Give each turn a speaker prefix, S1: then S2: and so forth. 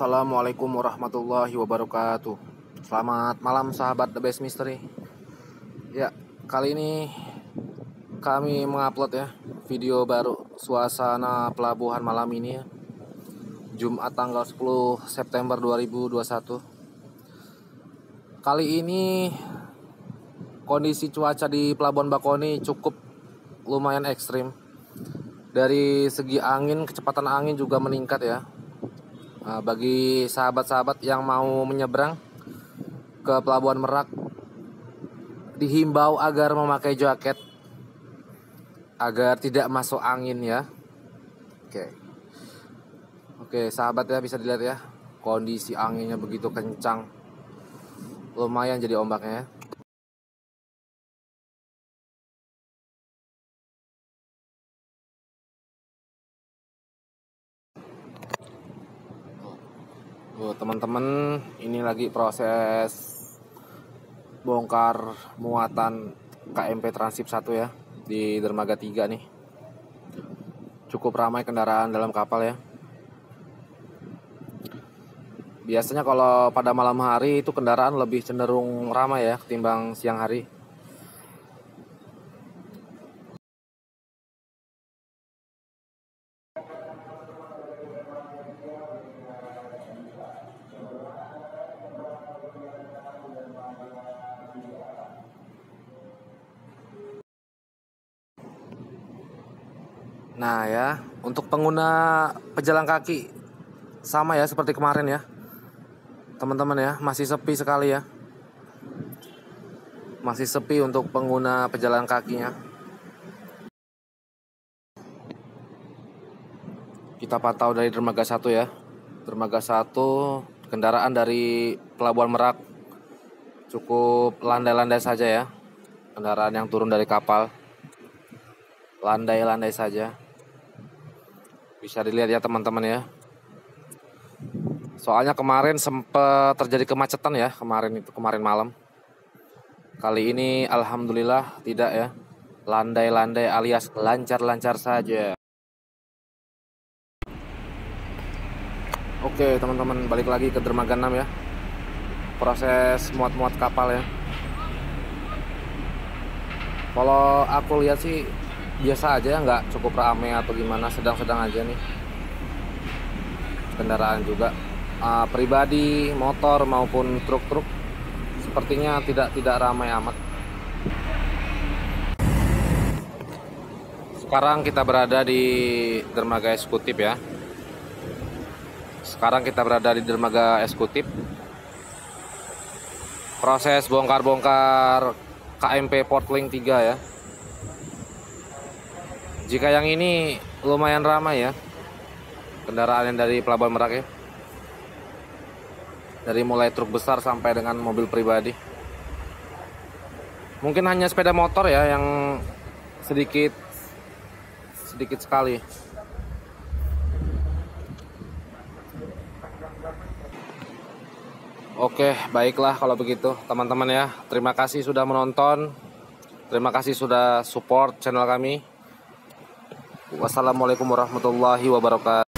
S1: Assalamualaikum warahmatullahi wabarakatuh. Selamat malam sahabat The Best Mystery. Ya, kali ini kami mengupload ya video baru suasana pelabuhan malam ini ya. Jumat tanggal 10 September 2021. Kali ini kondisi cuaca di Pelabuhan Bakauheni cukup lumayan ekstrim. Dari segi angin, kecepatan angin juga meningkat ya. Bagi sahabat-sahabat yang mau menyeberang ke Pelabuhan Merak, dihimbau agar memakai jaket agar tidak masuk angin ya. Oke, sahabat ya, bisa dilihat ya, kondisi anginnya begitu kencang, lumayan jadi ombaknya ya. Teman-teman, ini lagi proses bongkar muatan KMP Transip 1 ya di dermaga 3 nih. Cukup ramai kendaraan dalam kapal ya. Biasanya kalau pada malam hari itu kendaraan lebih cenderung ramai ya ketimbang siang hari. Nah ya, untuk pengguna pejalan kaki sama ya seperti kemarin ya, teman-teman ya, masih sepi sekali ya. Masih sepi untuk pengguna pejalan kakinya. Kita pantau dari dermaga 1 ya. Dermaga 1, kendaraan dari Pelabuhan Merak cukup landai-landai saja ya. Kendaraan yang turun dari kapal landai-landai saja. Bisa dilihat ya teman-teman ya. Soalnya kemarin sempat terjadi kemacetan ya, kemarin malam. Kali ini alhamdulillah tidak ya. Landai-landai alias lancar-lancar saja. Oke teman-teman, balik lagi ke dermaga 6 ya. Proses muat-muat kapal ya. Kalau aku lihat sih biasa aja ya, nggak cukup ramai atau gimana, sedang-sedang aja nih. Kendaraan juga pribadi, motor maupun truk-truk sepertinya tidak ramai amat. Sekarang kita berada di dermaga eksekutif ya. Proses bongkar-bongkar KMP Portlink 3 ya. Jika yang ini lumayan ramai ya, kendaraan yang dari Pelabuhan Merak ya. Dari mulai truk besar sampai dengan mobil pribadi. Mungkin hanya sepeda motor ya yang sedikit sekali. Oke, baiklah kalau begitu teman-teman ya. Terima kasih sudah menonton. Terima kasih sudah support channel kami. Wassalamualaikum warahmatullahi wabarakatuh.